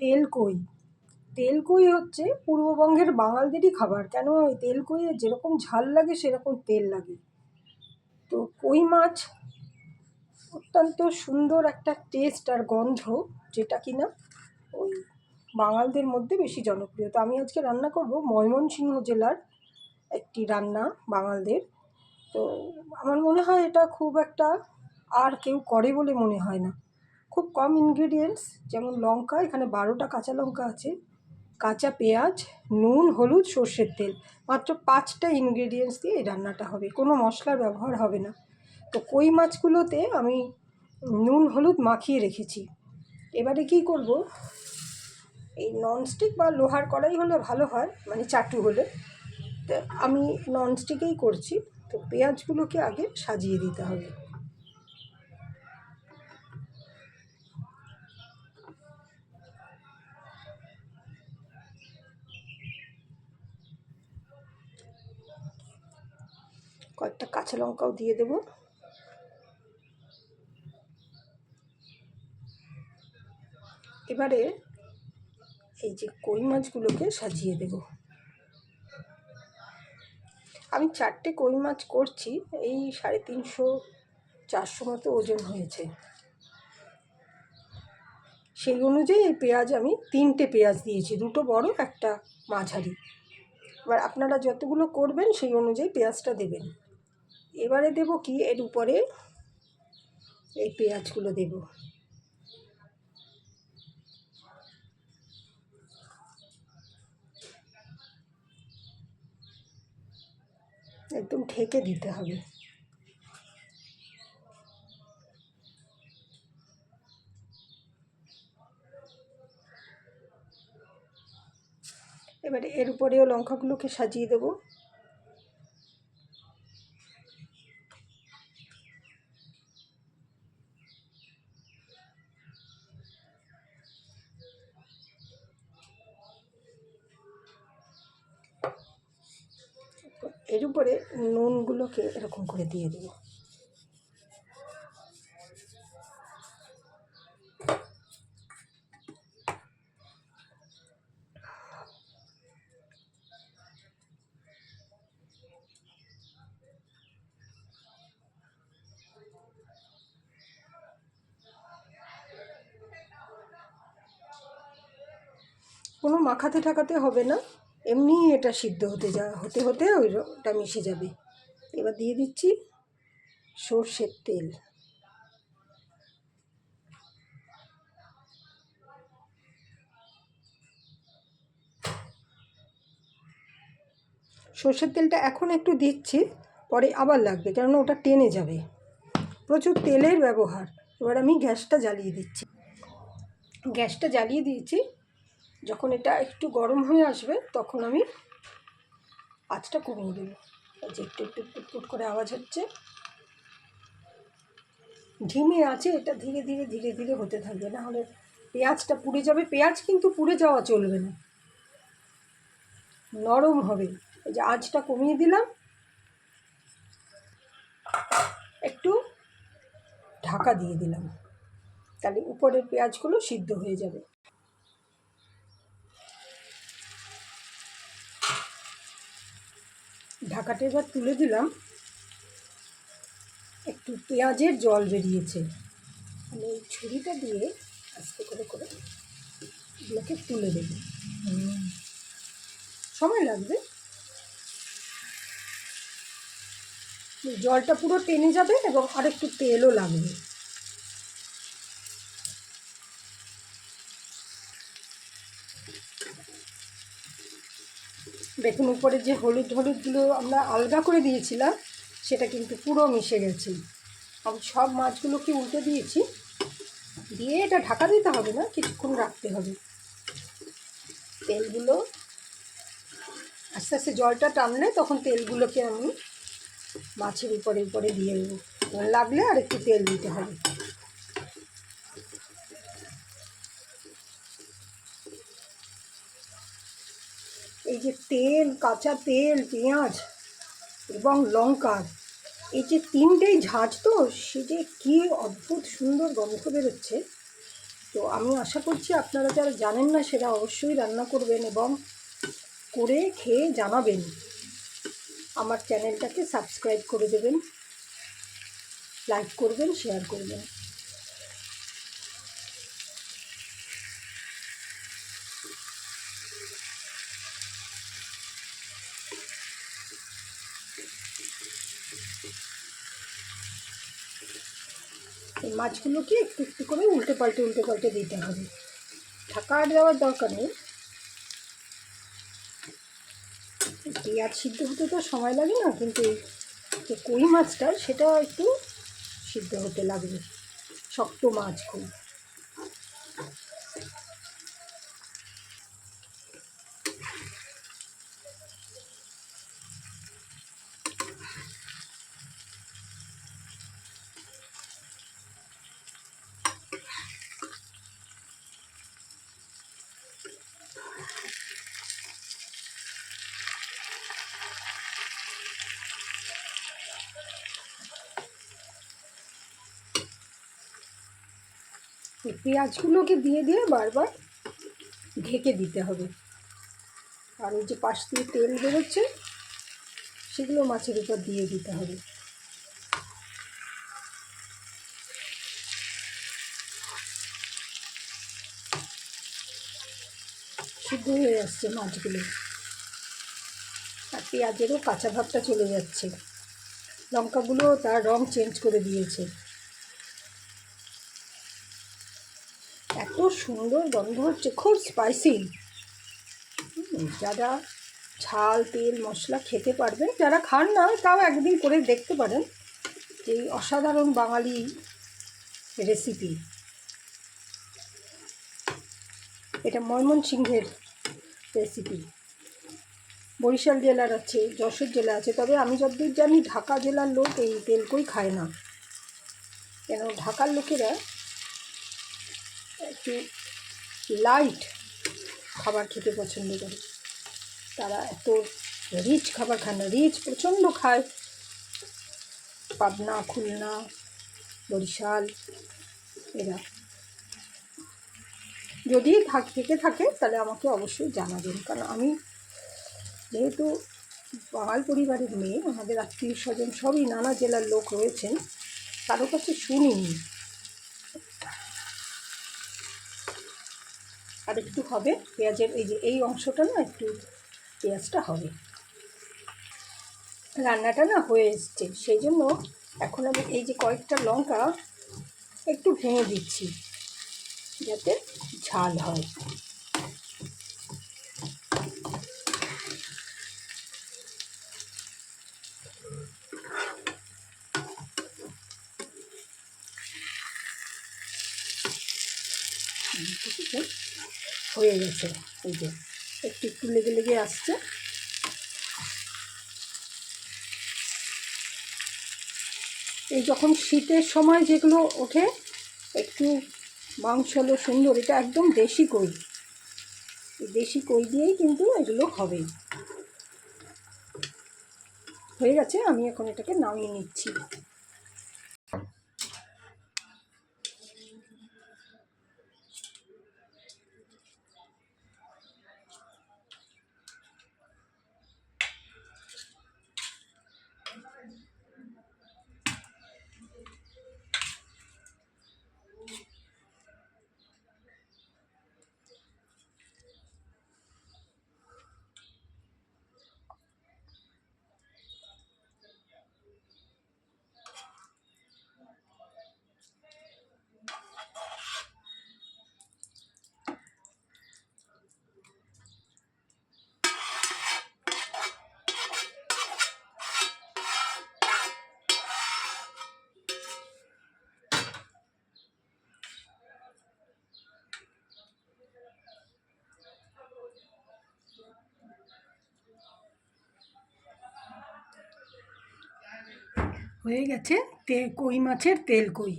তেলকই। তেলকই হচ্ছে পূর্ববঙ্গের বাঙালদেরই খাবার। কেন এই তেলকইয়ে যেরকম ঝাল লাগে সেরকম তেল লাগে। তো কই মাছ অত্যন্ত সুন্দর একটা টেস্ট আর গন্ধ, যেটা কিনা ওই বাঙালদের মধ্যে বেশি জনপ্রিয়। তো আমি আজকে রান্না করব ময়মনসিংহ জেলার একটি রান্না বাঙালদের। তো আমার মনে হয় এটা খুব একটা আর কেউ করে বলে মনে হয় না। খুব কম ইনগ্রিডিয়েন্টস, যেমন লঙ্কা, এখানে 12টা কাঁচা লঙ্কা আছে, কাঁচা পেঁয়াজ, নুন, হলুদ, সর্ষের তেল, মাত্র 5টা ইনগ্রিডিয়েন্টস দিয়ে এই রান্নাটা হবে। কোনো মশলার ব্যবহার হবে না। তো কই মাছগুলোতে আমি নুন হলুদ মাখিয়ে রেখেছি। এবারে কি করব, এই ননস্টিক বা লোহার কড়াই হলে ভালো হয়, মানে চাটু হলে। তো আমি ননস্টিকেই করছি। তো পেঁয়াজগুলোকে আগে সাজিয়ে দিতে হবে। কয়েকটা কাঁচা লঙ্কাও দিয়ে দেব। এবারে এই যে কই মাছগুলোকে সাজিয়ে দেব। আমি 4টে কই মাছ করছি, এই 350-400 মতো ওজন হয়েছে। সেই অনুযায়ী এই পেঁয়াজ আমি 3টে পেঁয়াজ দিয়েছি, 2টো বড়, একটা মাঝারি। এবার আপনারা যতগুলো করবেন সেই অনুযায়ী পেঁয়াজটা দেবেন। এবারে দেব কি, এর উপরে এই পেঁয়াজগুলো দেব। একদম ঢেকে দিতে হবে। এবারে এর উপরেও লঙ্কাগুলোকে সাজিয়ে দেব। এর উপরে নুনগুলোকে এরকম করে দিয়ে দেব। কোনো মাখাতে ঠাকাতে হবে না, এমনি এটা সিদ্ধ হতে হতে ওটা মিশে যাবে। এবার দিয়ে দিচ্ছি সর্ষের তেল। সর্ষের তেলটা এখন একটু দিচ্ছি, পরে আবার লাগবে, কেননা ওটা টেনে যাবে। প্রচুর তেলের ব্যবহার। এবার আমি গ্যাসটা জ্বালিয়ে দিয়েছি। যখন এটা একটু গরম হয়ে আসবে তখন আমি আঁচটা কমিয়ে দেব। যে একটু একটু টুটপুট করে আওয়াজ হচ্ছে, ধিমে আছে, এটা ধীরে ধীরে ধীরে ধীরে হতে থাকবে, না হলে পেঁয়াজটা পুড়ে যাবে। পেঁয়াজ কিন্তু পুড়ে যাওয়া চলবে না, নরম হবে। এই যে আঁচটা কমিয়ে দিলাম, একটু ঢাকা দিয়ে দিলাম, তাহলে উপরের পেঁয়াজগুলো সিদ্ধ হয়ে যাবে। ঢাকাটা এবার তুলে দিলাম, একটু পেঁয়াজের জল বেরিয়েছে। আমি এই ছুরিটা দিয়ে আস্তে করে করে এগুলোকে তুলে দেব। সময় লাগবে, জলটা পুরো টেনে যাবে এবং আরেকটু তেলও লাগবে। দেখুন, উপরে যে হলুদগুলো আমরা আলগা করে দিয়েছিলাম সেটা কিন্তু পুরো মিশে গেছে। আমি সব মাছগুলোকে উল্টে দিয়েছি, দিয়ে এটা ঢাকা দিতে হবে না, কিছুক্ষণ রাখতে হবে। তেলগুলো আস্তে আস্তে জলটা টানলে তখন তেলগুলোকে আমি মাছের উপরে উপরে দিয়ে দেবো। লাগলে আর একটু তেল দিতে হবে। এই যে তেল, কাঁচা তেল, পেঁয়াজ এবং লঙ্কার এই যে 3টেই ঝাঁজ, তো সে যে কী অদ্ভুত সুন্দর গন্ধ বেরোচ্ছে। তো আমি আশা করছি আপনারা যারা জানেন না সেটা অবশ্যই রান্না করবেন এবং করে খেয়ে জানাবেন। আমার চ্যানেলটাকে সাবস্ক্রাইব করে দেবেন, লাইক করবেন, শেয়ার করবেন। এই মাছগুলোকে একটু একটু করে উল্টে পাল্টে দিতে হবে, ঢাকা আর দেওয়ার দরকার নেই। পেঁয়াজ সিদ্ধ হতে তো সময় লাগে না, কিন্তু এই যে কই মাছটা সেটা একটু সিদ্ধ হতে লাগবে, শক্ত মাছ খুব। এই পেঁয়াজগুলোকে দিয়ে দিয়ে বারবার ঢেকে দিতে হবে। আর ওই যে পাশ দিয়ে তেল বেরোচ্ছে সেগুলো মাছের উপর দিয়ে দিতে হবে। সিদ্ধ হয়ে আসছে মাছগুলো, আর পেঁয়াজেরও কাঁচা ভাবটা চলে যাচ্ছে, লঙ্কাগুলো তার রং চেঞ্জ করে দিয়েছে। এত সুন্দর গন্ধ হচ্ছে, খুব স্পাইসি। যারা ঝাল তেল মশলা খেতে পারবেন, যারা খান না তাও একদিন করে দেখতে পারেন। এই অসাধারণ বাঙালি রেসিপি, এটা ময়মনসিংহের রেসিপি। বরিশাল জেলার আছে, যশোর জেলা আছে, তবে আমি যতদূর জানি ঢাকা জেলার লোক এই তেলকই খায় না। কেন ঢাকার লোকেরা একটু লাইট খাবার খেতে পছন্দ করে, তারা এত রিচ খাবার খায় না। রিচ প্রচণ্ড খায় পাবনা, খুলনা, বরিশাল এরা। যদি থেকে থাকে তাহলে আমাকে অবশ্যই জানাবেন, কারণ আমি যেহেতু বাঙাল পরিবারের মেয়ে, আমাদের আত্মীয় স্বজন সবই নানা জেলার লোক রয়েছেন, কারো কাছে শুনিনি। আর একটু হবে পেঁয়াজের, এই যে এই অংশটা না একটু পেঁয়াজটা হবে। রান্নাটা না হয়ে এসছে, সেই জন্য এখন আমি এই যে কয়েকটা লঙ্কা একটু ভেঙে দিচ্ছি যাতে ঝাল হয়। হয়ে গেছে, এই যে একটু একটু লেগে লেগে আসছে। এই যখন শীতের সময় যেগুলো ওঠে একটু মাংস হলো সুন্দর, এটা একদম দেশি কই, এই দেশি কই দিয়েই কিন্তু এগুলো হবে। হয়ে গেছে, আমি এখন এটাকে নামিয়ে নিচ্ছি। হয়ে গেছে কই মাছের তেল কই।